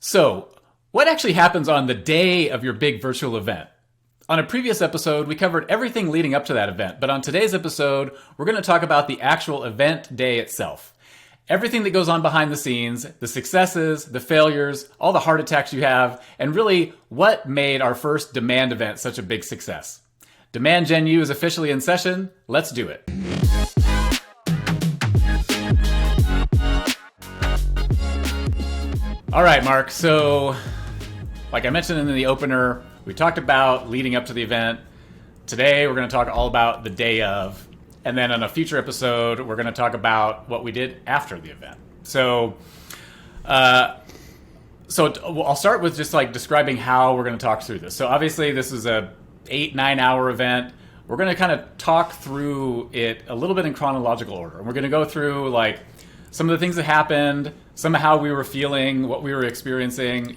So, what actually happens on the day of your big virtual event? On a previous episode, we covered everything leading up to that event, but on today's episode, we're going to talk about the actual event day itself. Everything that goes on behind the scenes, the successes, the failures, all the heart attacks you have, and really what made our first demand event such a big success. Demand Gen U is officially in session. Let's do it. All right, Mark. So, like I mentioned in the opener, we talked about leading up to the event. Today, we're going to talk all about the day of. And then on a future episode, we're going to talk about what we did after the event. So I'll start with just like describing how we're going to talk through this. So obviously, this is a 8-9 hour event. We're going to kind of talk through it a little bit in chronological order. And we're going to go through like some of the things that happened, some of how we were feeling, what we were experiencing,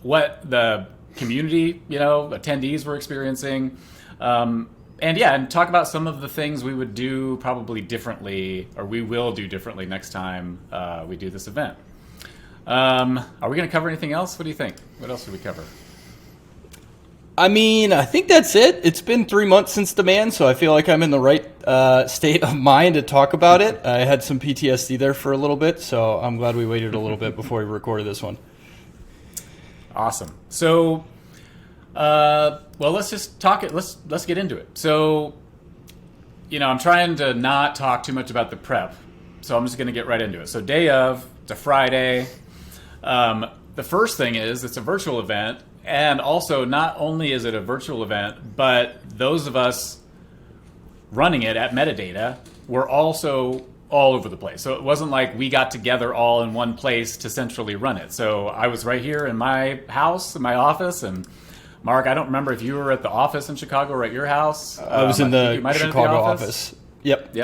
what the community, attendees were experiencing. And talk about some of the things we would do probably differently, or we will do differently next time we do this event. Are we going to cover anything else? What do you think? What else should we cover? I think that's it. It's been 3 months since demand, so I feel like I'm in the right state of mind to talk about it. I had some PTSD there for a little bit, so I'm glad we waited a little bit before we recorded this one. Awesome. So, let's just talk it. Let's get into it. So, I'm trying to not talk too much about the prep, so I'm just going to get right into it. So, day of, it's a Friday. The first thing is it's a virtual event. And also, not only is it a virtual event, but those of us running it at Metadata were also all over the place. So it wasn't like we got together all in one place to centrally run it. So I was right here in my house, in my office, and Mark, I don't remember if you were at the office in Chicago or at your house. I was in the Chicago office. Yep.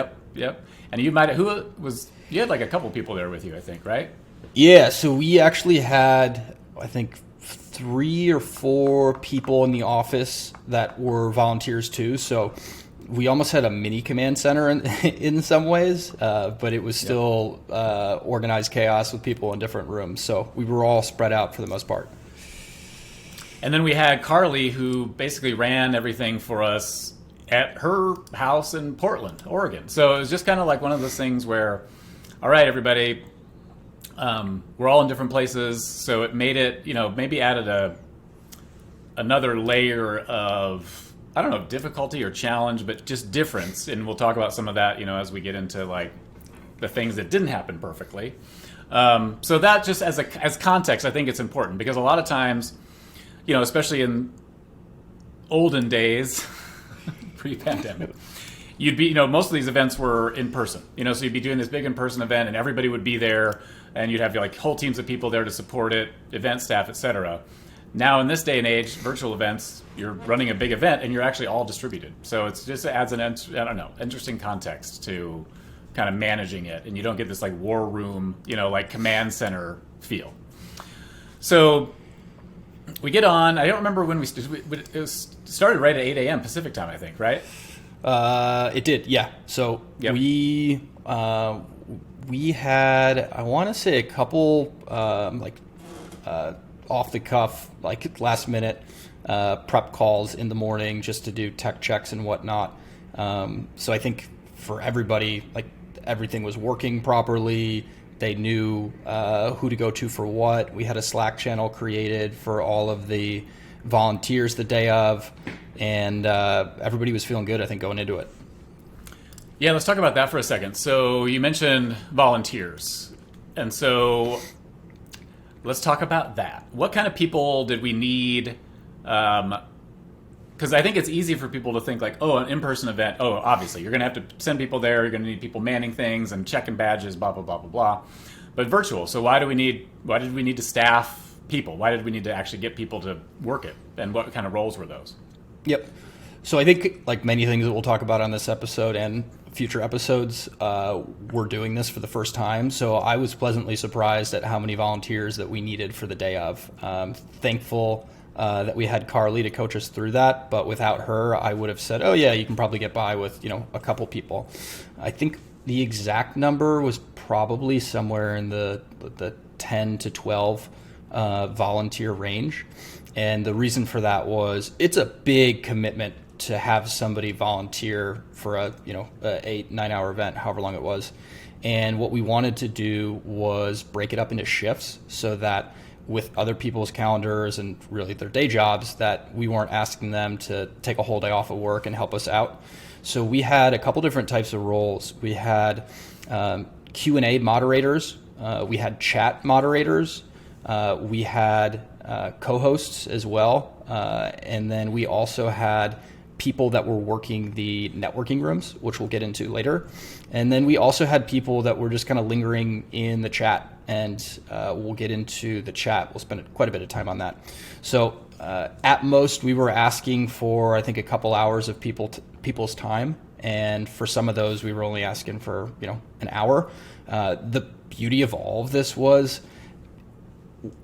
And you had like a couple people there with you, I think, right? Yeah, so we actually had, I think, 3 or 4 people in the office that were volunteers too. So we almost had a mini command center in some ways, but it was still organized chaos with people in different rooms. So we were all spread out for the most part. And then we had Carly, who basically ran everything for us at her house in Portland, Oregon. So it was just kind of like one of those things where, all right, everybody, we're all in different places, so it made it, maybe added another layer of, I don't know, difficulty or challenge, but just difference. And we'll talk about some of that, as we get into like the things that didn't happen perfectly. So that just as context, I think it's important because a lot of times, especially in olden days, pre-pandemic, you'd be, most of these events were in person, so you'd be doing this big in-person event and everybody would be there and you'd have like whole teams of people there to support it, event staff, etc. Now in this day and age, virtual events, you're running a big event and you're actually all distributed. So it just adds interesting context to kind of managing it, and you don't get this like war room, like command center feel. So we get on. I don't remember when it started right at 8 a.m. Pacific time, I think, right? It did, yeah. So yep. We had, I want to say, a couple off the cuff, like last minute prep calls in the morning just to do tech checks and whatnot. So I think for everybody, like everything was working properly. They knew who to go to for what. We had a Slack channel created for all of the volunteers the day of, and everybody was feeling good, I think, going into it. Yeah, let's talk about that for a second. So you mentioned volunteers, and so let's talk about that. What kind of people did we need? Because I think it's easy for people to think like, oh, an in-person event, oh, obviously, you're going to have to send people there, you're going to need people manning things and checking badges, blah, blah, blah, blah, blah. But virtual, so why did we need to staff people? Why did we need to actually get people to work it? And what kind of roles were those? Yep. So I think, like many things that we'll talk about on this episode and future episodes, we're doing this for the first time. So I was pleasantly surprised at how many volunteers that we needed for the day of. Thankful that we had Carly to coach us through that. But without her, I would have said, oh, yeah, you can probably get by with, a couple people. I think the exact number was probably somewhere in the 10 to 12 volunteer range. And the reason for that was it's a big commitment to have somebody volunteer for a 8-9 hour event, however long it was. And what we wanted to do was break it up into shifts so that with other people's calendars and really their day jobs, that we weren't asking them to take a whole day off of work and help us out. So we had a couple different types of roles. We had Q&A moderators, we had chat moderators, we had co-hosts as well, and then we also had people that were working the networking rooms, which we'll get into later. And then we also had people that were just kind of lingering in the chat, and we'll get into the chat. We'll spend quite a bit of time on that. So at most, we were asking for, I think, a couple hours of people's time. And for some of those, we were only asking for, an hour. The beauty of all of this was,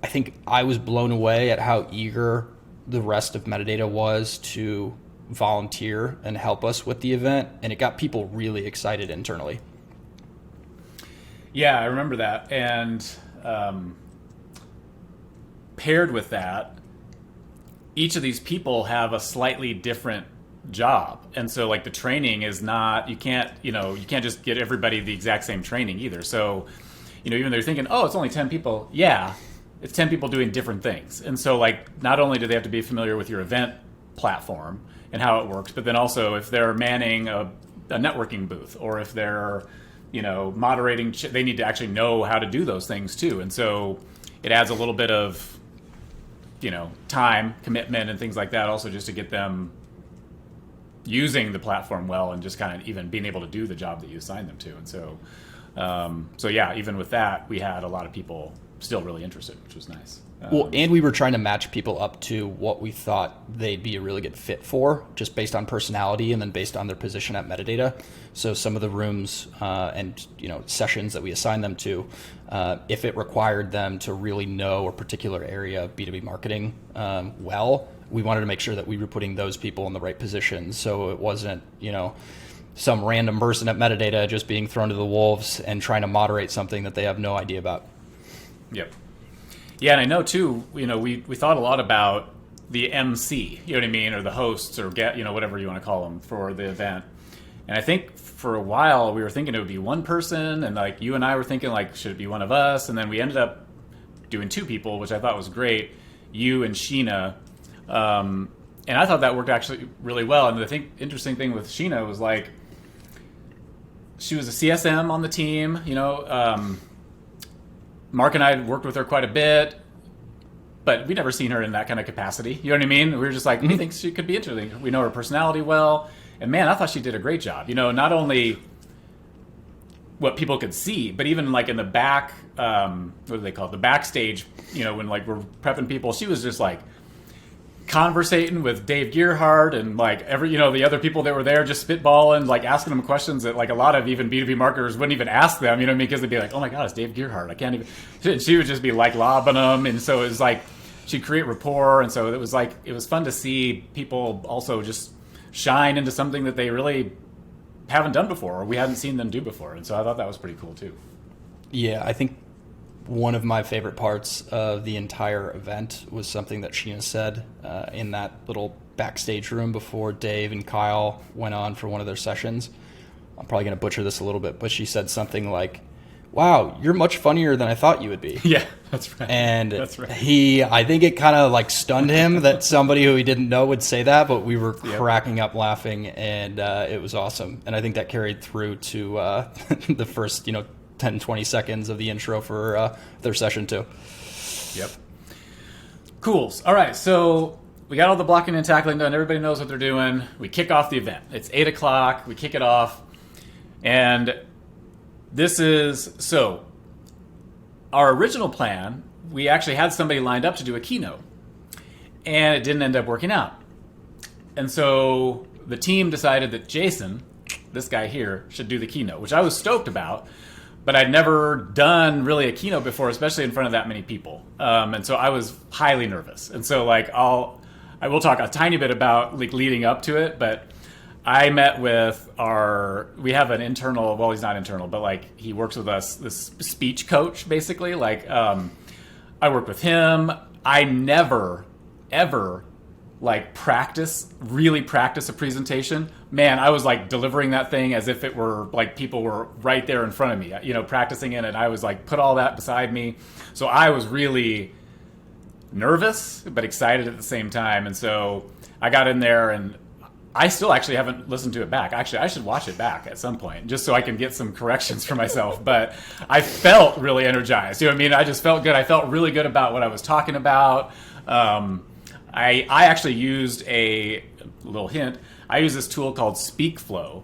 I think I was blown away at how eager the rest of Metadata was to volunteer and help us with the event, and it got people really excited internally. Yeah, I remember that. And paired with that, each of these people have a slightly different job, and so like the training is not, you can't just get everybody the exact same training either. So even though you're thinking, oh, it's only 10 people, yeah, it's 10 people doing different things. And so like not only do they have to be familiar with your event platform and how it works, but then also if they're manning a networking booth, or if they're moderating, they need to actually know how to do those things too. And so it adds a little bit of time commitment and things like that, also just to get them using the platform well and just kind of even being able to do the job that you assigned them to. And so yeah, even with that, we had a lot of people still really interested, which was nice. Well, and we were trying to match people up to what we thought they'd be a really good fit for, just based on personality and then based on their position at Metadata. So some of the rooms and sessions that we assigned them to, if it required them to really know a particular area of B2B marketing well, we wanted to make sure that we were putting those people in the right positions. So it wasn't, some random person at Metadata just being thrown to the wolves and trying to moderate something that they have no idea about. Yep. Yeah, and I know too, we thought a lot about the MC, you know what I mean, or the hosts, or whatever you want to call them for the event. And I think for a while we were thinking it would be one person, and like you and I were thinking like, should it be one of us? And then we ended up doing two people, which I thought was great, you and Sheena. And I thought that worked actually really well. And the interesting thing with Sheena was like, she was a CSM on the team, Mark and I had worked with her quite a bit, but we'd never seen her in that kind of capacity. You know what I mean? We were just like, we think she could be interesting. We know her personality well. And man, I thought she did a great job. Not only what people could see, but even like in the back, what do they call it? The backstage, when like we're prepping people, she was just like conversating with Dave Gearhart and like the other people that were there, just spitballing, like asking them questions that like a lot of even B2B marketers wouldn't even ask them, because they'd be like, oh my God, it's Dave Gearhart. I can't even, she would just be like lobbing them. And so it was like, she'd create rapport. And so it was fun to see people also just shine into something that they really haven't done before, or we hadn't seen them do before. And so I thought that was pretty cool too. Yeah, I think one of my favorite parts of the entire event was something that Sheena said in that little backstage room before Dave and Kyle went on for one of their sessions. I'm probably going to butcher this a little bit, but she said something like, wow, you're much funnier than I thought you would be. Yeah, that's right. And that's right. I think it kind of like stunned him that somebody who he didn't know would say that, but we were cracking up laughing, and it was awesome. And I think that carried through to the first, 10, 20 seconds of the intro for their session too. Yep. Cool. All right. So we got all the blocking and tackling done. Everybody knows what they're doing. We kick off the event. It's 8:00. We kick it off. And so our original plan, we actually had somebody lined up to do a keynote, and it didn't end up working out. And so the team decided that Jason, this guy here, should do the keynote, which I was stoked about. But I'd never done really a keynote before, especially in front of that many people. And so I was highly nervous. And so like I will talk a tiny bit about like leading up to it, but I met with we have an internal, well, he's not internal, but like he works with us, this speech coach basically. Like I worked with him. I never, ever really practice a presentation. Man, I was like delivering that thing as if it were like people were right there in front of me, practicing it. And I was like, put all that beside me. So I was really nervous, but excited at the same time. And so I got in there, and I still actually haven't listened to it back. Actually, I should watch it back at some point just so I can get some corrections for myself. But I felt really energized. You know what I mean? I just felt good. I felt really good about what I was talking about. I actually used a little hint. I use this tool called SpeakFlow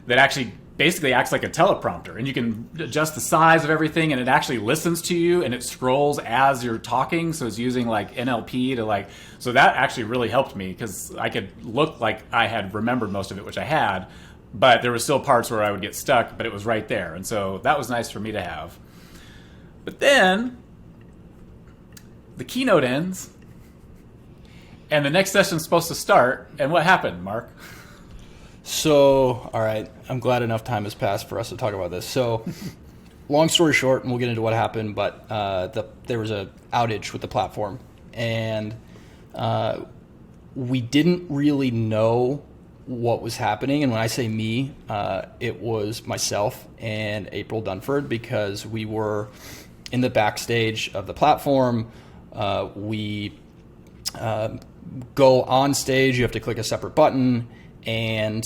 that actually basically acts like a teleprompter, and you can adjust the size of everything, and it actually listens to you, and it scrolls as you're talking. So it's using like NLP to so that actually really helped me, because I could look like I had remembered most of it, which I had, but there were still parts where I would get stuck, but it was right there. And so that was nice for me to have. But then the keynote ends, and the next session's supposed to start. And what happened, Mark? So, all right, I'm glad enough time has passed for us to talk about this. So, long story short, and we'll get into what happened, but there was a outage with the platform, and we didn't really know what was happening. And when I say me, it was myself and April Dunford, because we were in the backstage of the platform. We go on stage, you have to click a separate button, and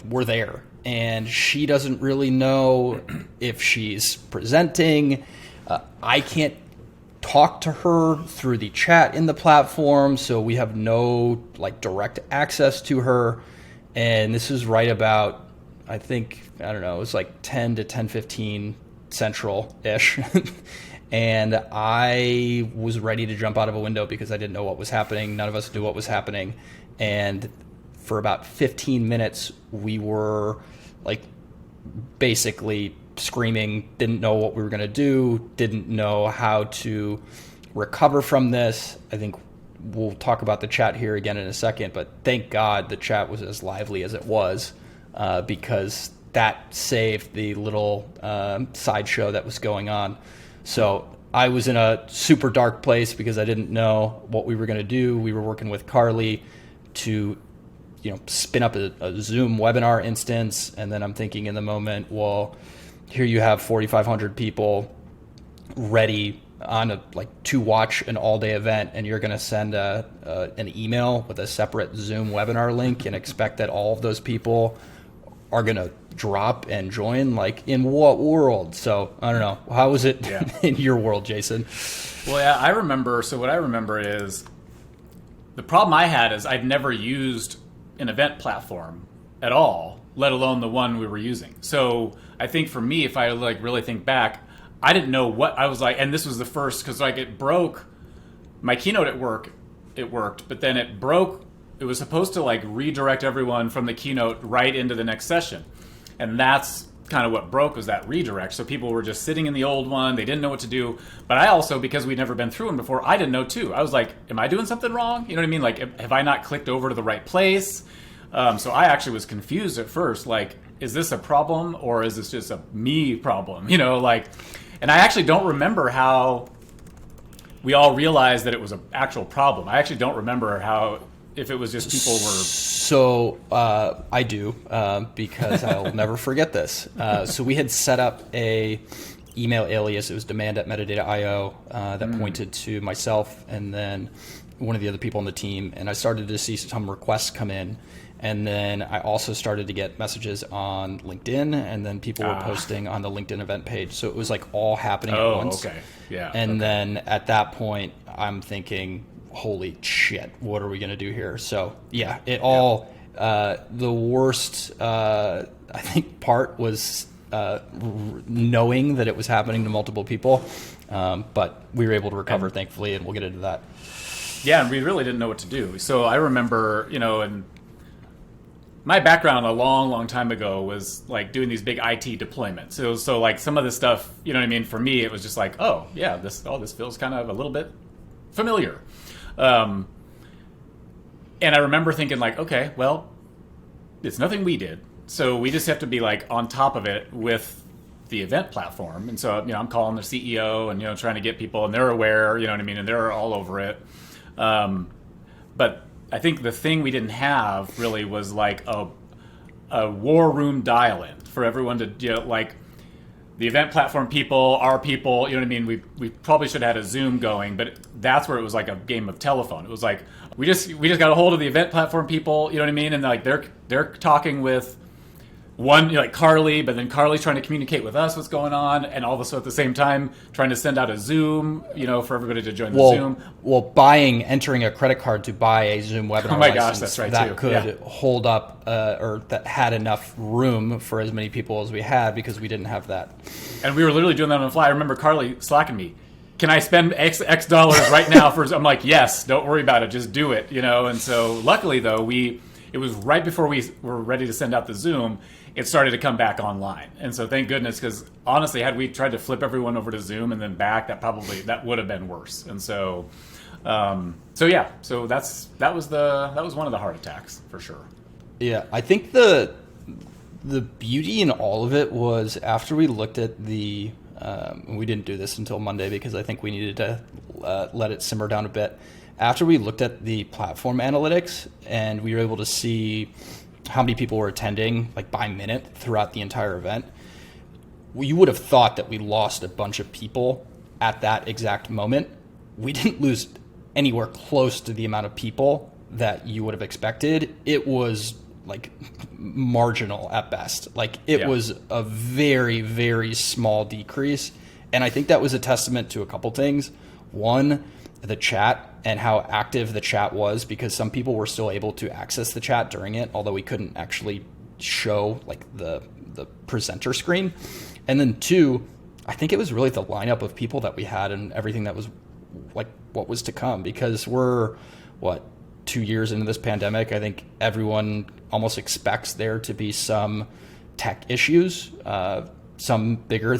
we're there, and she doesn't really know if she's presenting. I can't talk to her through the chat in the platform, so we have no direct access to her. And this is right about, I don't know, it was 10 to 10:15 Central-ish. And I was ready to jump out of a window because I didn't know what was happening. None of us knew what was happening. And for about 15 minutes, we were basically screaming, didn't know what we were going to do, didn't know how to recover from this. I think we'll talk about the chat here again in a second, but thank God the chat was as lively as it was, because that saved the little sideshow that was going on. So I was in a super dark place because I didn't know what we were going to do. We were working with Carly to spin up a Zoom webinar instance. And then I'm thinking in the moment, well, here you have 4,500 people ready on to watch an all-day event, and you're going to send an email with a separate Zoom webinar link and expect that all of those people are going to drop and join. In what world? So I don't know. How was it in your world, Jason? Well, yeah, I remember. So what I remember is the problem I had is I'd never used an event platform at all, let alone the one we were using. So I think for me, if I really think back, I didn't know what I was and this was the first, because it broke. My keynote at work, it worked, but then it broke. It was supposed to redirect everyone from the keynote right into the next session. And that's kind of what broke, was that redirect. So people were just sitting in the old one. They didn't know what to do. But I also, because we'd never been through one before, I didn't know too. I was am I doing something wrong? You know what I mean? Have I not clicked over to the right place? So I actually was confused at first. Is this a problem, or is this just a me problem? And I actually don't remember how we all realized that it was an actual problem. I actually don't remember if it was just people were... So I do, because I'll never forget this. So we had set up a email alias. It was demand@Metadata.io that pointed to myself and then one of the other people on the team. And I started to see some requests come in. And then I also started to get messages on LinkedIn, and then people were posting on the LinkedIn event page. So it was all happening at once. Okay. Yeah. And then at that point, I'm thinking, holy shit, what are we going to do here? So yeah, the worst, I think, part was knowing that it was happening to multiple people. But we were able to recover, thankfully, and we'll get into that. Yeah, and we really didn't know what to do. So I remember, and my background a long, long time ago was doing these big IT deployments. So some of this stuff, you know what I mean? For me, it was just oh yeah, this feels kind of a little bit familiar. And I remember thinking okay, well, it's nothing we did. So we just have to be on top of it with the event platform. And so, I'm calling the CEO and, trying to get people, and they're aware, you know what I mean? And they're all over it. But I think the thing we didn't have really was like a war room dial-in for everyone to, like the event platform people, our people, you know what I mean? We probably should have had a Zoom going, but that's where it was like a game of telephone. It was like, we just got a hold of the event platform people, you know what I mean? And like they're talking with one, like Carly, but then Carly's trying to communicate with us what's going on, and also at the same time trying to send out a Zoom, for everybody to join the Zoom. Well, entering a credit card to buy a Zoom webinar oh my gosh, that's right, that too. could hold up, or that had enough room for as many people as we had, because we didn't have that. And we were literally doing that on the fly. I remember Carly slacking me. Can I spend X dollars right now? I'm like, yes, don't worry about it, just do it, And so luckily though, it was right before we were ready to send out the Zoom, it started to come back online. And so thank goodness, because honestly, had we tried to flip everyone over to Zoom and then back, that would have been worse. And so, so that was one of the heart attacks for sure. Yeah, I think the beauty in all of it was after we looked at we didn't do this until Monday because I think we needed to let it simmer down a bit. After we looked at the platform analytics and we were able to see how many people were attending, like by minute throughout the entire event, you would have thought that we lost a bunch of people at that exact moment. We didn't lose anywhere close to the amount of people that you would have expected. It was like marginal at best. Like it was a very, very small decrease. And I think that was a testament to a couple things. One, the chat and how active the chat was, because some people were still able to access the chat during it, although we couldn't actually show like the presenter screen. And then two, I think it was really the lineup of people that we had and everything that was like what was to come, because we're 2 years into this pandemic. I think everyone almost expects there to be some tech issues, some bigger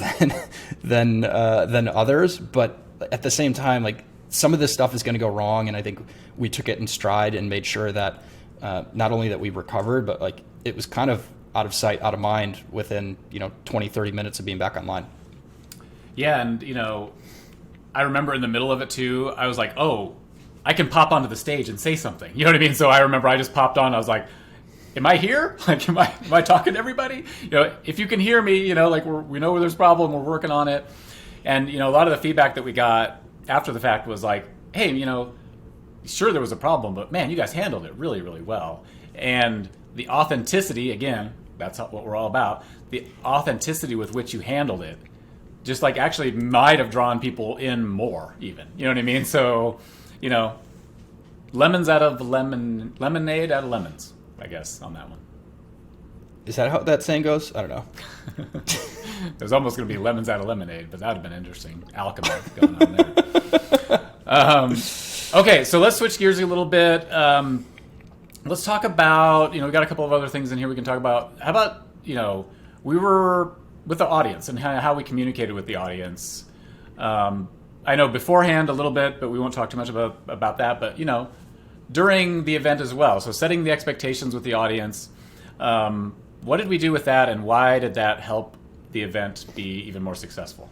than others, but at the same time, like some of this stuff is going to go wrong, and I think we took it in stride and made sure that not only that we recovered, but like it was kind of out of sight, out of mind within 20, 30 minutes of being back online. Yeah, and I remember in the middle of it too, I was like, oh, I can pop onto the stage and say something. You know what I mean? So I remember I just popped on. I was like, am I here? Like, am I talking to everybody? If you can hear me, like we know where there's a problem, we're working on it. And a lot of the feedback that we got after the fact was like, hey, sure there was a problem, but man, you guys handled it really, really well. And the authenticity, again, that's what we're all about. The authenticity with which you handled it, just like actually might have drawn people in more even. You know what I mean? So, lemonade out of lemons, I guess, on that one. Is that how that saying goes? I don't know. It was almost going to be lemons out of lemonade, but that would have been interesting. Alchemy going on there. Okay, so let's switch gears a little bit. Let's talk about, we got a couple of other things in here we can talk about. How about, we were with the audience and how we communicated with the audience. I know beforehand a little bit, but we won't talk too much about that. But, during the event as well. So setting the expectations with the audience. What did we do with that, and why did that help the event be even more successful?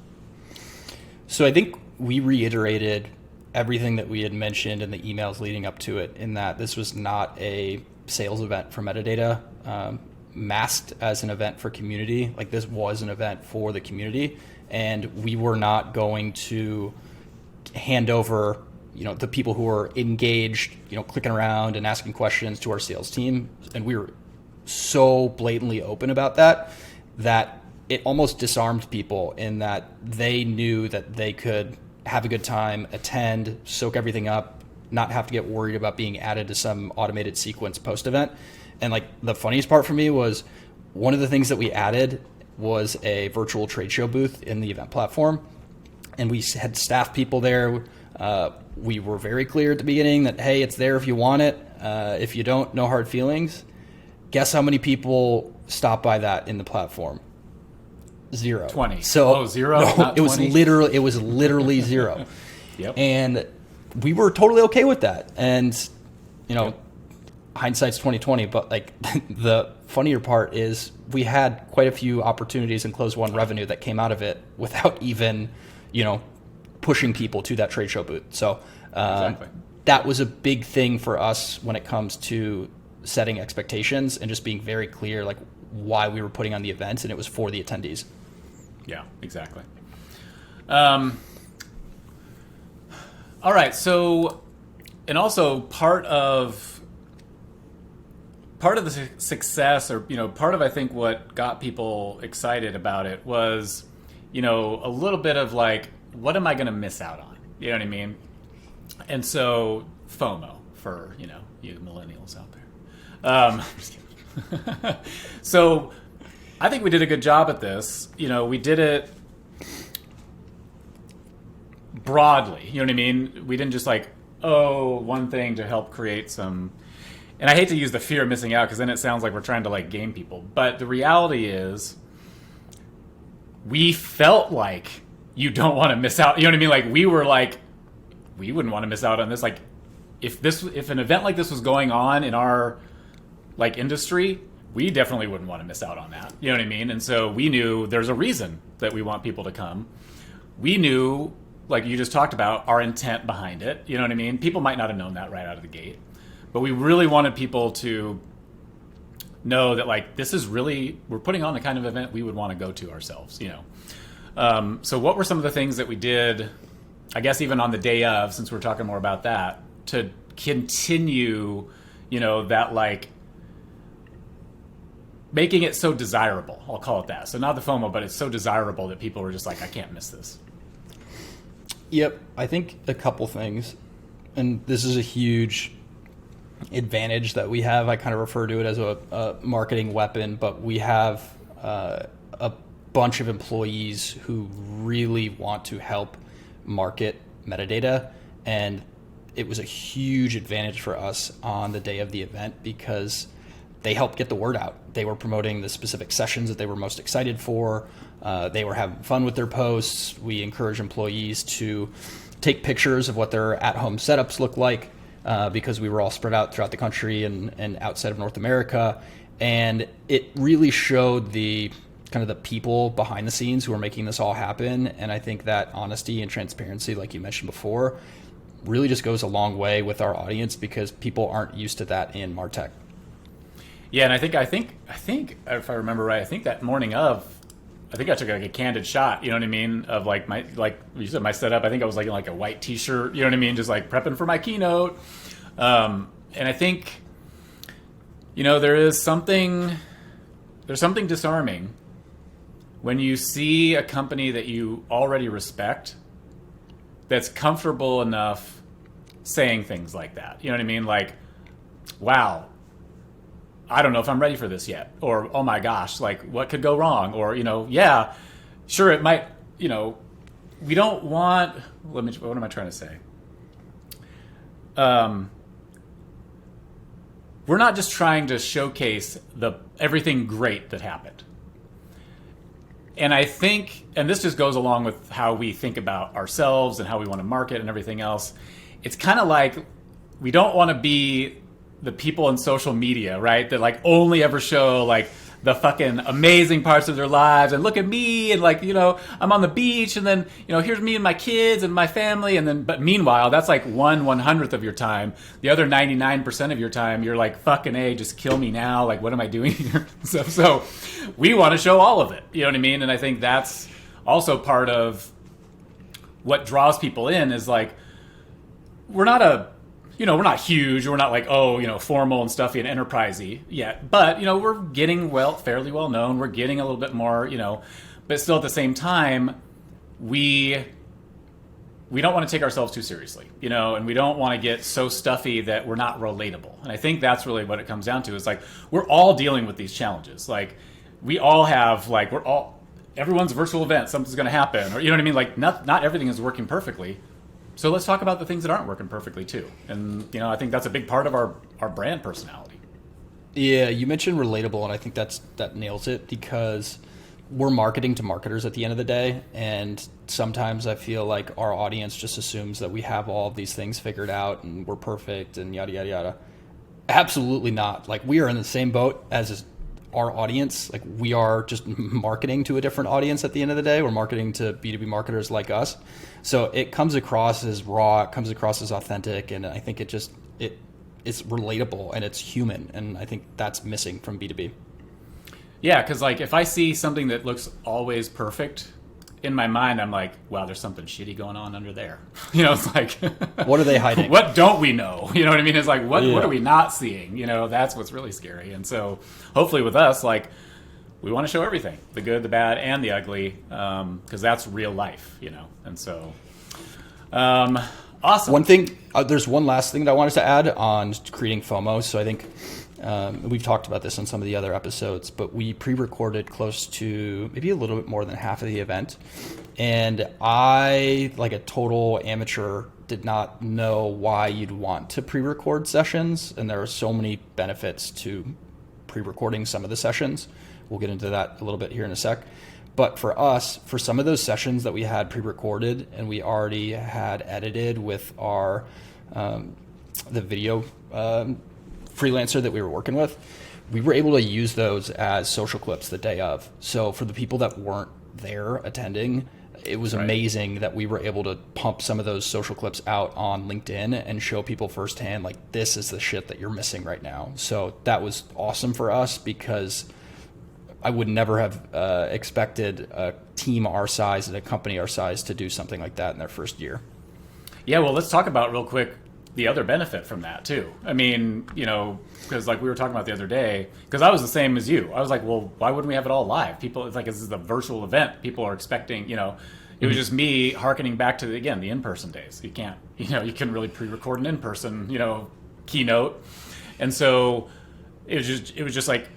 So I think we reiterated everything that we had mentioned in the emails leading up to it, in that this was not a sales event for Metadata, masked as an event for community. Like, this was an event for the community, and we were not going to hand over the people who were engaged, clicking around and asking questions to our sales team. And we were so blatantly open about that it almost disarmed people, in that they knew that they could have a good time, attend, soak everything up, not have to get worried about being added to some automated sequence post-event. And like, the funniest part for me was one of the things that we added was a virtual trade show booth in the event platform. And we had staff people there. We were very clear at the beginning that, hey, it's there if you want it. If you don't, no hard feelings. Guess how many people stopped by that in the platform? 0. 20. So zero? No, Not it was 20? literally 0. Yep. And we were totally okay with that. And hindsight's 2020, but like the funnier part is we had quite a few opportunities and closed won revenue that came out of it without even, pushing people to that trade show booth. So Exactly. that was a big thing for us when it comes to setting expectations and just being very clear, like why we were putting on the events, and it was for the attendees. Yeah, exactly. All right. So, and also part of the success, or part of I think what got people excited about it was, a little bit of like, what am I going to miss out on? You know what I mean? And so FOMO for you millennials out there. Just kidding. So I think we did a good job at this. We did it broadly. You know what I mean? We didn't just like, one thing to help create some. And I hate to use the fear of missing out because then it sounds like we're trying to like game people. But the reality is, we felt like you don't want to miss out. You know what I mean? Like we were like, we wouldn't want to miss out on this. Like if an event like this was going on in our like industry, we definitely wouldn't want to miss out on that. You know what I mean? And so we knew there's a reason that we want people to come. We knew, like you just talked about, our intent behind it. You know what I mean? People might not have known that right out of the gate, but we really wanted people to know that like this is really, we're putting on the kind of event we would want to go to ourselves. So what were some of the things that we did, I guess even on the day of, since we're talking more about that, to continue, that like making it so desirable, I'll call it that. So not the FOMO, but it's so desirable that people were just like, I can't miss this. Yep. I think a couple things, and this is a huge advantage that we have. I kind of refer to it as a marketing weapon, but we have a bunch of employees who really want to help market metadata, and it was a huge advantage for us on the day of the event because they helped get the word out. They were promoting the specific sessions that they were most excited for. They were having fun with their posts. We encourage employees to take pictures of what their at-home setups look like because we were all spread out throughout the country and outside of North America. And it really showed the kind of the people behind the scenes who are making this all happen. And I think that honesty and transparency, like you mentioned before, really just goes a long way with our audience because people aren't used to that in MarTech. Yeah, and I think if I remember right, I think that morning of, I think I took like a candid shot, you know what I mean, of like you said, my setup. I think I was like in like a white T-shirt, you know what I mean, just like prepping for my keynote. And I think, there's something disarming when you see a company that you already respect that's comfortable enough saying things like that. You know what I mean? Like, wow, I don't know if I'm ready for this yet. Or, oh my gosh, like what could go wrong? Or, yeah, sure it might, we don't want, what am I trying to say? We're not just trying to showcase everything great that happened. And I think, and this just goes along with how we think about ourselves and how we want to market and everything else. It's kind of like we don't want to be the people in social media, right? That like only ever show like the fucking amazing parts of their lives and look at me and like, I'm on the beach and then, here's me and my kids and my family. And then, but meanwhile, that's like 1/100th of your time. The other 99% of your time, you're like, fucking A, just kill me now. Like, what am I doing here? So we want to show all of it. You know what I mean? And I think that's also part of what draws people in is like, we're not we're not huge. We're not like, formal and stuffy and enterprisey yet. But, we're getting fairly well known. We're getting a little bit more, but still at the same time, we don't want to take ourselves too seriously, and we don't want to get so stuffy that we're not relatable. And I think that's really what it comes down to is like, we're all dealing with these challenges. Like we all have everyone's a virtual event. Something's going to happen, or, you know what I mean? Like not everything is working perfectly. So let's talk about the things that aren't working perfectly too. And, I think that's a big part of our brand personality. Yeah, you mentioned relatable, and I think that nails it because we're marketing to marketers at the end of the day. And sometimes I feel like our audience just assumes that we have all of these things figured out and we're perfect and yada, yada, yada. Absolutely not. Like, we are in the same boat as our audience. Like, we are just marketing to a different audience at the end of the day. We're marketing to B2B marketers like us. So it comes across as raw, it comes across as authentic, and I think it's relatable and it's human. And I think that's missing from B2B. Yeah, because like if I see something that looks always perfect, in my mind I'm like, wow, there's something shitty going on under there. It's like, What are they hiding? What don't we know? You know what I mean? It's like, what are we not seeing? That's what's really scary. And so hopefully with us, like, we want to show everything, the good, the bad, and the ugly, because that's real life, And so, awesome. One thing, there's one last thing that I wanted to add on creating FOMO. So I think we've talked about this on some of the other episodes, but we pre-recorded close to maybe a little bit more than half of the event. And I, like a total amateur, did not know why you'd want to pre-record sessions. And there are so many benefits to pre-recording some of the sessions. We'll get into that a little bit here in a sec. But for us, for some of those sessions that we had pre-recorded and we already had edited with our the video freelancer that we were working with, we were able to use those as social clips the day of. So for the people that weren't there attending, it was amazing that we were able to pump some of those social clips out on LinkedIn and show people firsthand, like, this is the shit that you're missing right now. So that was awesome for us, because I would never have expected a team our size and a company our size to do something like that in their first year. Yeah, well, let's talk about real quick the other benefit from that too. I mean, because like we were talking about the other day, because I was the same as you. I was like, well, why wouldn't we have it all live? People, it's like, this is a virtual event. People are expecting, it was just me hearkening back to, the in-person days. You can't, you couldn't really pre-record an in-person, keynote. And so it was just like,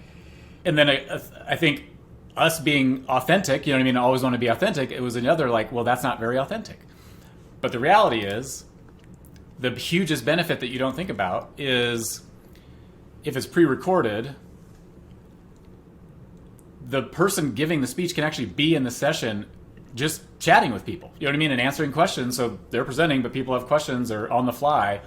and then I think us being authentic, I always want to be authentic. It was another like, well, that's not very authentic. But the reality is, the hugest benefit that you don't think about is if it's pre-recorded, the person giving the speech can actually be in the session just chatting with people, and answering questions. So they're presenting, but people have questions or on the fly.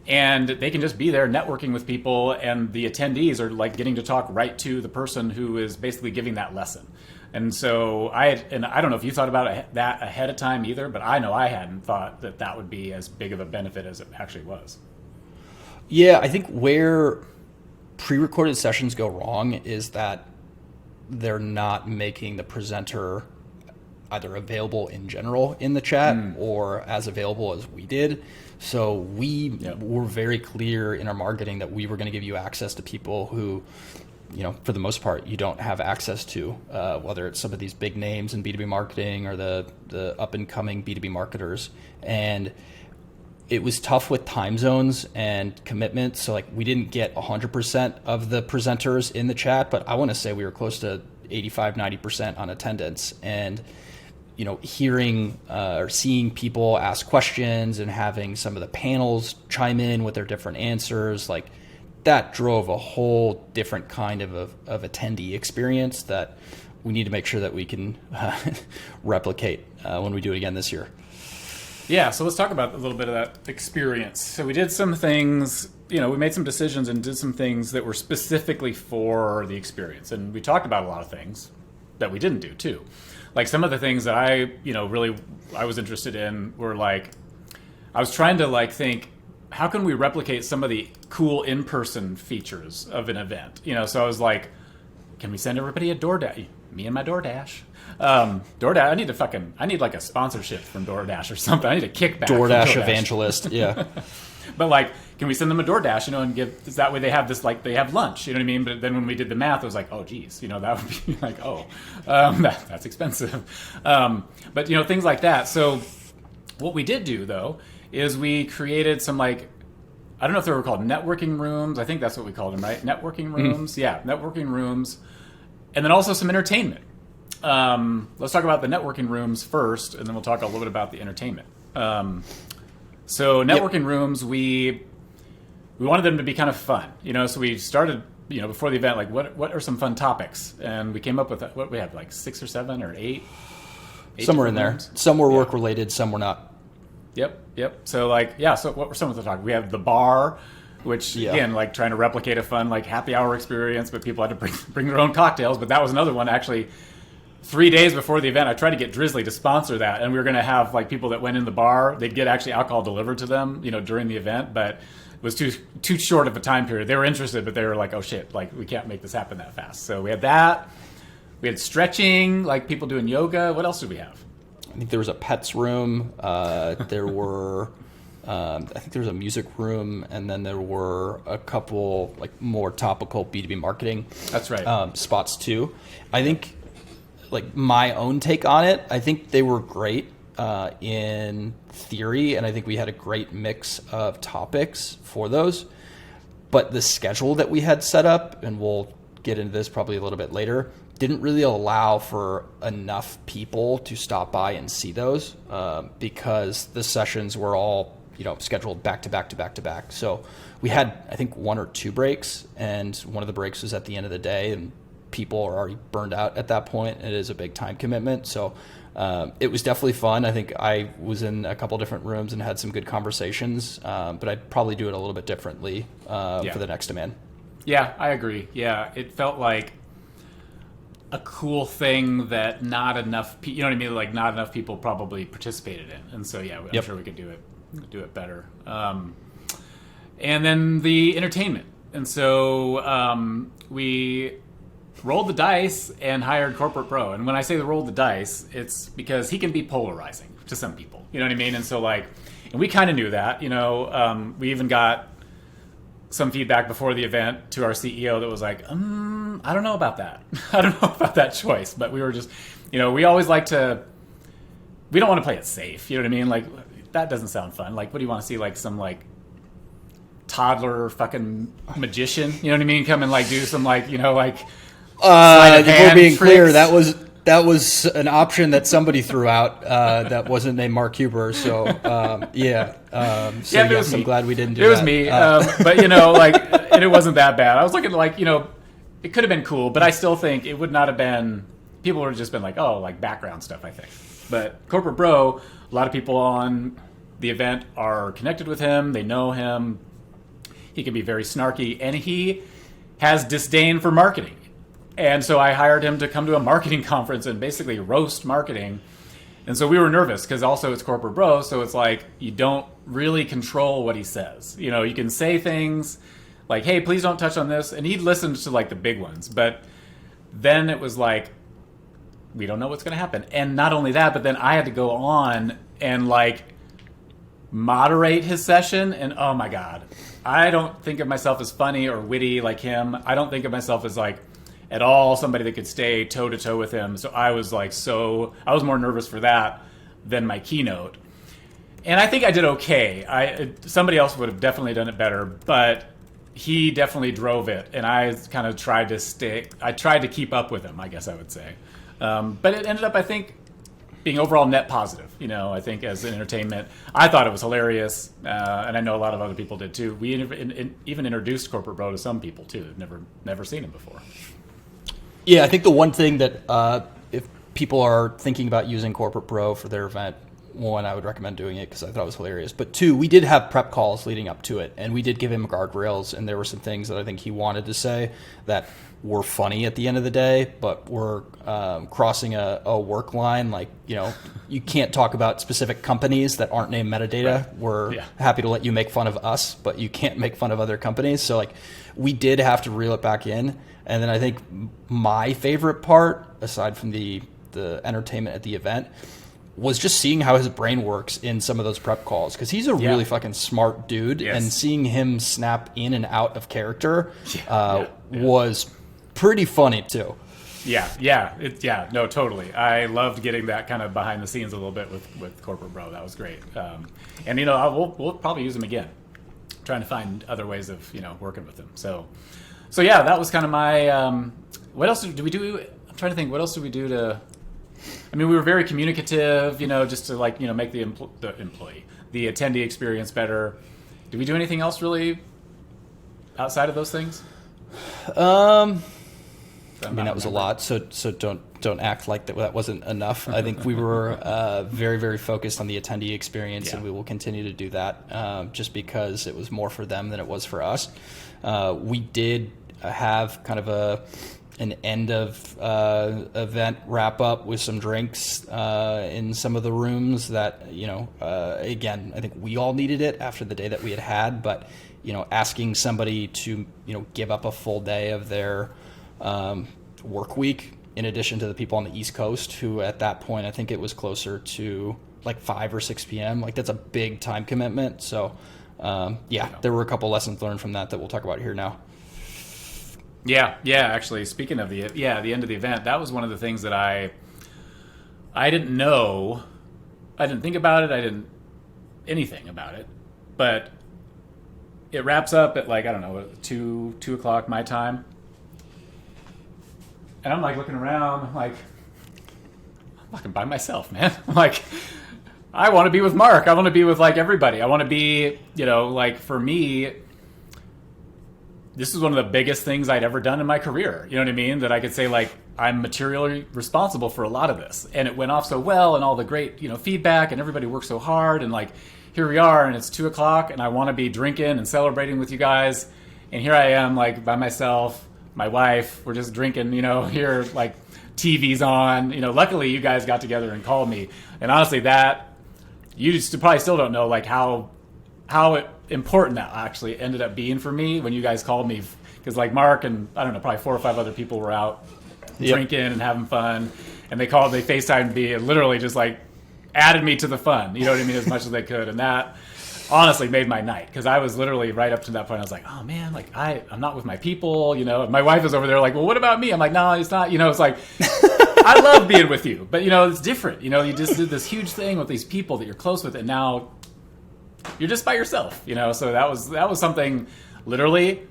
And they can just be there networking with people, and the attendees are like getting to talk right to the person who is basically giving that lesson. And so I don't know if you thought about that ahead of time either, but I know I hadn't thought that would be as big of a benefit as it actually was. Yeah, I think where pre-recorded sessions go wrong is that they're not making the presenter either available in general in the chat or as available as we did. So we were very clear in our marketing that we were going to give you access to people who, for the most part, you don't have access to, whether it's some of these big names in B2B marketing or the up-and-coming B2B marketers. And it was tough with time zones and commitments. So, like, we didn't get 100% of the presenters in the chat, but I want to say we were close to 85, 90% on attendance. And hearing or seeing people ask questions and having some of the panels chime in with their different answers, like, that drove a whole different kind of attendee experience that we need to make sure that we can replicate when we do it again this year. Yeah, so let's talk about a little bit of that experience. So we did some things, we made some decisions and did some things that were specifically for the experience. And we talked about a lot of things that we didn't do too. Like, some of the things that I was interested in were like, I was trying to like think, how can we replicate some of the cool in-person features of an event? So I was like, can we send everybody a DoorDash? Me and my DoorDash. DoorDash, I need like a sponsorship from DoorDash or something. I need a kickback. DoorDash evangelist, yeah. But like, can we send them a DoorDash, and give, that way they have this, like, they have lunch, you know what I mean? But then when we did the math, it was like, oh geez, that would be like, that's expensive. But things like that. So what we did do though, is we created some, like, I don't know if they were called networking rooms. I think that's what we called them, right? Networking rooms. Yeah, networking rooms. And then also some entertainment. Let's talk about the networking rooms first, and then we'll talk a little bit about the entertainment. So networking rooms, we wanted them to be kind of fun, so we started, before the event, like, what are some fun topics? And we came up with, what we had, like 6 or 7 or 8? Somewhere in there. Rooms? Some were work related, some were not. Yep. So, like, so what were some of the topics? We have the bar, which Yeah. again, like trying to replicate a fun like happy hour experience, but people had to bring their own cocktails. But that was another one actually. 3 days before the event, I tried to get Drizzly to sponsor that, and we were going to have like people that went in the bar. They'd get actually alcohol delivered to them, during the event, but it was too short of a time period. They were interested, but they were like, "Oh shit, like we can't make this happen that fast." So we had that. We had stretching, like people doing yoga. What else did we have? I think there was a pets room. There were, I think there was a music room, and then there were a couple like more topical B2B marketing. That's right. Spots too. I think, like my own take on it, I think they were great in theory, and I think we had a great mix of topics for those. But the schedule that we had set up, and we'll get into this probably a little bit later, didn't really allow for enough people to stop by and see those because the sessions were all scheduled back to back to back to back. So we had, I think, 1 or 2 breaks, and one of the breaks was at the end of the day, and people are already burned out at that point. It is a big time commitment. So it was definitely fun. I think I was in a couple different rooms and had some good conversations, but I'd probably do it a little bit differently for the next demand. Yeah, I agree. Yeah, it felt like a cool thing that not enough like not enough people probably participated in. And so, yeah, I'm sure we could do it better. And then the entertainment. And so we rolled the dice and hired Corporate Pro. And when I say rolled the dice, it's because he can be polarizing to some people. You know what I mean? And so and we kind of knew that, we even got some feedback before the event to our CEO that was like, I don't know about that. I don't know about that choice. But we were just, we always we don't want to play it safe. You know what I mean? Like, that doesn't sound fun. Like, what do you want to see? Like some toddler fucking magician, you know what I mean? Come and do some before being clear, that was an option that somebody threw out that wasn't named Mark Huber. So I'm glad we didn't do that. It was me, but and it wasn't that bad. I was looking it could have been cool, but I still think it would not have been. People would have just been background stuff, I think. But Corporate Bro, a lot of people on the event are connected with him. They know him. He can be very snarky, and he has disdain for marketing. And so I hired him to come to a marketing conference and basically roast marketing. And so we were nervous because also it's Corporate Bro, so it's you don't really control what he says. You can say things like, hey, please don't touch on this. And he'd listen to the big ones. But then it was we don't know what's going to happen. And not only that, but then I had to go on and moderate his session. And oh my God, I don't think of myself as funny or witty like him. I don't think of myself as at all somebody that could stay toe to toe with him. So I was I was more nervous for that than my keynote. And I think I did okay. Somebody else would have definitely done it better, but he definitely drove it. And I kind of tried to keep up with him, I guess I would say. But it ended up, I think, being overall net positive. I think as an entertainment, I thought it was hilarious. And I know a lot of other people did too. We even introduced Corporate Bro to some people too who've never seen him before. Yeah, I think the one thing that if people are thinking about using Corporate Pro for their event, one, I would recommend doing it because I thought it was hilarious. But two, we did have prep calls leading up to it, and we did give him guardrails, and there were some things that I think he wanted to say that were funny at the end of the day, but were crossing a work line. You can't talk about specific companies that aren't named Metadata. Right. We're happy to let you make fun of us, but you can't make fun of other companies. So we did have to reel it back in. And then I think my favorite part, aside from the entertainment at the event, was just seeing how his brain works in some of those prep calls. Because he's a really fucking smart dude. Yes. And seeing him snap in and out of character was pretty funny too. No, totally. I loved getting that kind of behind the scenes a little bit with Corporate Bro. That was great. And we'll probably use him again, trying to find other ways of working with him. So yeah, that was kind of my. What else did we do? I'm trying to think. What else did we do to? I mean, we were very communicative, just to make the attendee experience better. Did we do anything else really outside of those things? I mean, that was a lot. So don't act like that wasn't enough. I think we were very, very focused on the attendee experience, and we will continue to do that just because it was more for them than it was for us. We did have kind of an end of event wrap up with some drinks in some of the rooms that, again, I think we all needed it after the day that we had, but asking somebody to give up a full day of their work week, in addition to the people on the East Coast who at that point, I think it was closer to like 5 or 6 p.m. Like, that's a big time commitment. So there were a couple lessons learned from that we'll talk about here now. Yeah. Actually, speaking of the end of the event, that was one of the things that I didn't know. I didn't think about it. I didn't anything about it. But it wraps up at, like, I don't know, 2 o'clock my time. And I'm like looking around, like, I'm fucking by myself, man. I'm like, I want to be with Mark. I want to be with, like, everybody. I want to be, like, for me, this is one of the biggest things I'd ever done in my career. You know what I mean? That I could say, like, I'm materially responsible for a lot of this. And it went off so well, and all the great, feedback, and everybody worked so hard. And, like, here we are, and it's 2 o'clock, and I want to be drinking and celebrating with you guys. And here I am, like, by myself, my wife, we're just drinking, here, like, TV's on. Luckily you guys got together and called me. And honestly, that, you just probably still don't know, like, how important that actually ended up being for me when you guys called me, because, like, Mark and I don't know, probably 4 or 5 other people were out drinking and having fun, and they FaceTimed me and literally just, like, added me to the fun, you know what I mean, as much as they could. And that honestly made my night, because I was literally right up to that point, I was like, oh man, like, I'm not with my people, my wife is over there like, well, what about me? I'm like, no, it's not, it's like, I love being with you, but it's different, you just did this huge thing with these people that you're close with, and now you're just by yourself, so that was something, literally,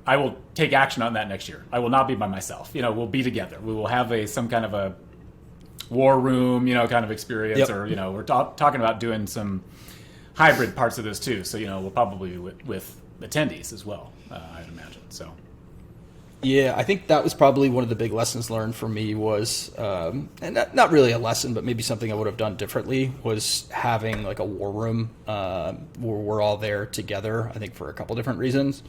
I will take action on that next year. I will not be by myself, we'll be together, we will have some kind of a war room, kind of experience. Or, we're talking about doing some hybrid parts of this too. So, we'll probably be with attendees as well, I'd imagine. So, yeah, I think that was probably one of the big lessons learned for me was, and not really a lesson, but maybe something I would have done differently, was having like a war room where we're all there together, I think for a couple different reasons.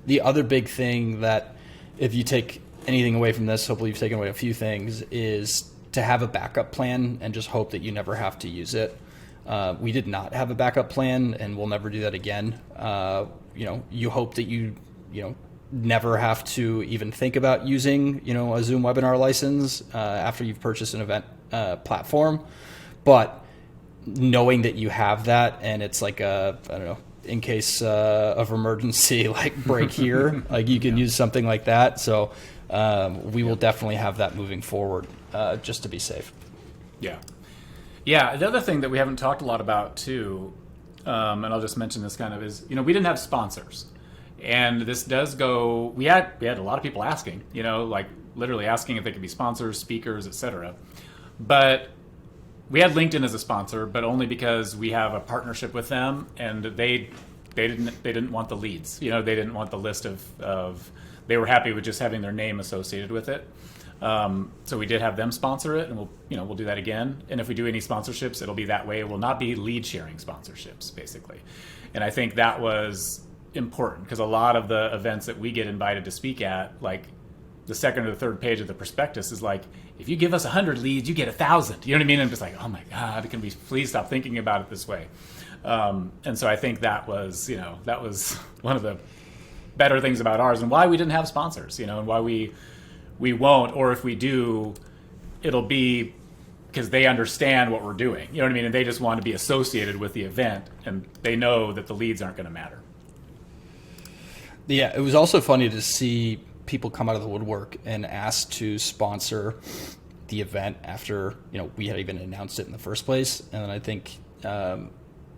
The other big thing that, if you take anything away from this, hopefully you've taken away a few things, is to have a backup plan and just hope that you never have to use it. We did not have a backup plan, and we'll never do that again. You hope that you never have to even think about using, a Zoom webinar license after you've purchased an event platform. But knowing that you have that, and it's like in case of emergency, like break here, like you can use something like that. So we will definitely have that moving forward, just to be safe. Yeah, the other thing that we haven't talked a lot about too, and I'll just mention this kind of, is, we didn't have sponsors. And this does go, we had a lot of people asking, like literally asking if they could be sponsors, speakers, etc. But we had LinkedIn as a sponsor, but only because we have a partnership with them, and they didn't want the leads. They didn't want the list of they were happy with just having their name associated with it. So we did have them sponsor it, and we'll do that again. And if we do any sponsorships, it'll be that way. It will not be lead sharing sponsorships, basically. And I think that was important, because a lot of the events that we get invited to speak at, like the second or the third page of the prospectus is like, if you give us 100 leads, you get 1,000. You know what I mean? And I'm just like, oh my God, can we please stop thinking about it this way? And so I think that was one of the better things about ours, and why we didn't have sponsors, and why we won't, or if we do, it'll be because they understand what we're doing. You know what I mean? And they just want to be associated with the event, and they know that the leads aren't going to matter. Yeah, it was also funny to see people come out of the woodwork and ask to sponsor the event after we had even announced it in the first place. And I think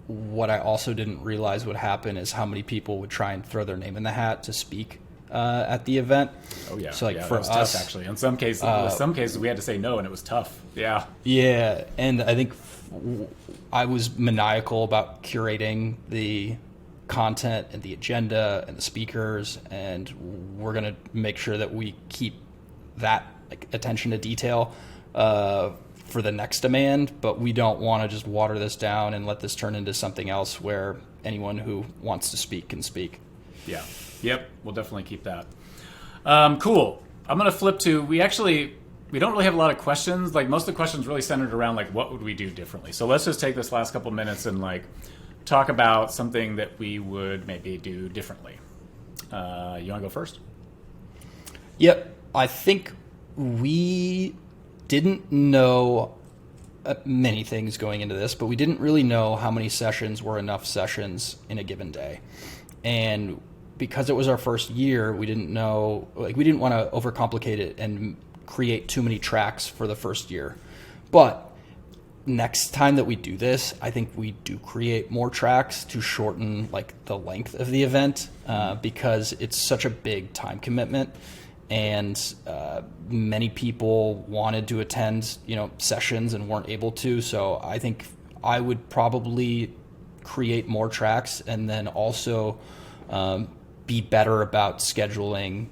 what I also didn't realize would happen is how many people would try and throw their name in the hat to speak at the event. Oh yeah. So for for us, us, tough, actually, in some cases, we had to say no, and it was tough. Yeah. Yeah, and I think I was maniacal about curating the content and the agenda and the speakers, and we're going to make sure that we keep that like attention to detail for the next demand, but we don't want to just water this down and let this turn into something else where anyone who wants to speak can speak. Yeah. Yep. We'll definitely keep that. Cool. I'm going to flip to, we don't really have a lot of questions. Like, most of the questions really centered around like, what would we do differently? So let's just take this last couple minutes and like talk about something that we would maybe do differently. You want to go first? Yep. I think we didn't know many things going into this, but we didn't really know how many sessions were enough sessions in a given day. And because it was our first year, we didn't know, like, we didn't want to overcomplicate it and create too many tracks for the first year. But next time that we do this, I think we do create more tracks to shorten like the length of the event, because it's such a big time commitment, and many people wanted to attend, sessions and weren't able to. So I think I would probably create more tracks, and then also be better about scheduling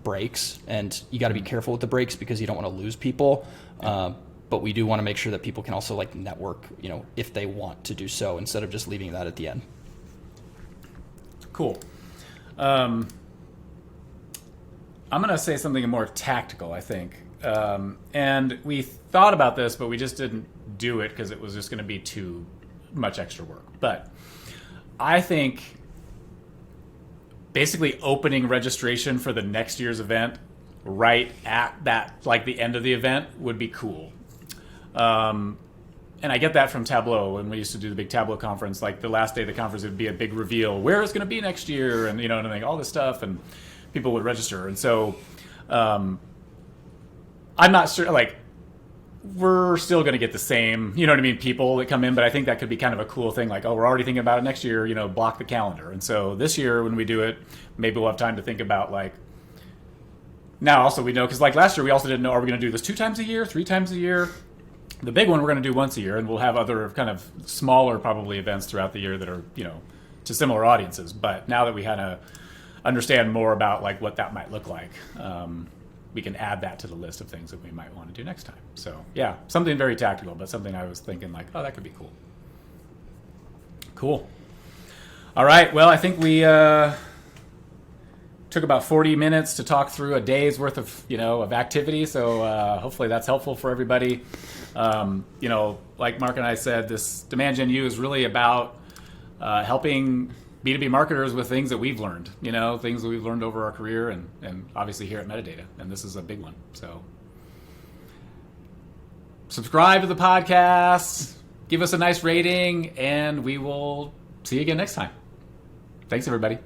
breaks. And you got to be careful with the breaks because you don't want to lose people. But we do want to make sure that people can also like network, if they want to do so, instead of just leaving that at the end. Cool. I'm going to say something more tactical, I think. And we thought about this, but we just didn't do it because it was just going to be too much extra work. But I think basically opening registration for the next year's event right at that, like the end of the event, would be cool. And I get that from Tableau. When we used to do the big Tableau conference, like the last day of the conference, it would be a big reveal where it's going to be next year, and and all this stuff, and people would register. And so I'm not sure, like, we're still going to get the same, people that come in, but I think that could be kind of a cool thing. Like, oh, we're already thinking about it next year, block the calendar. And so this year when we do it, maybe we'll have time to think about, like, now also we know, because like last year we also didn't know, are we going to do this 2 times a year, 3 times a year? The big one we're going to do once a year, and we'll have other kind of smaller probably events throughout the year that are, to similar audiences. But now that we kind of understand more about like what that might look like, we can add that to the list of things that we might want to do next time. So yeah, something very tactical, but something I was thinking like, oh, that could be cool. Cool. All right. Well, I think we took about 40 minutes to talk through a day's worth of, of activity. So hopefully that's helpful for everybody. Like Mark and I said, this Demand Gen U is really about helping B2B marketers with things that we've learned, things that we've learned over our career, and obviously here at Metadata. And this is a big one. So subscribe to the podcast, give us a nice rating, and we will see you again next time. Thanks, everybody.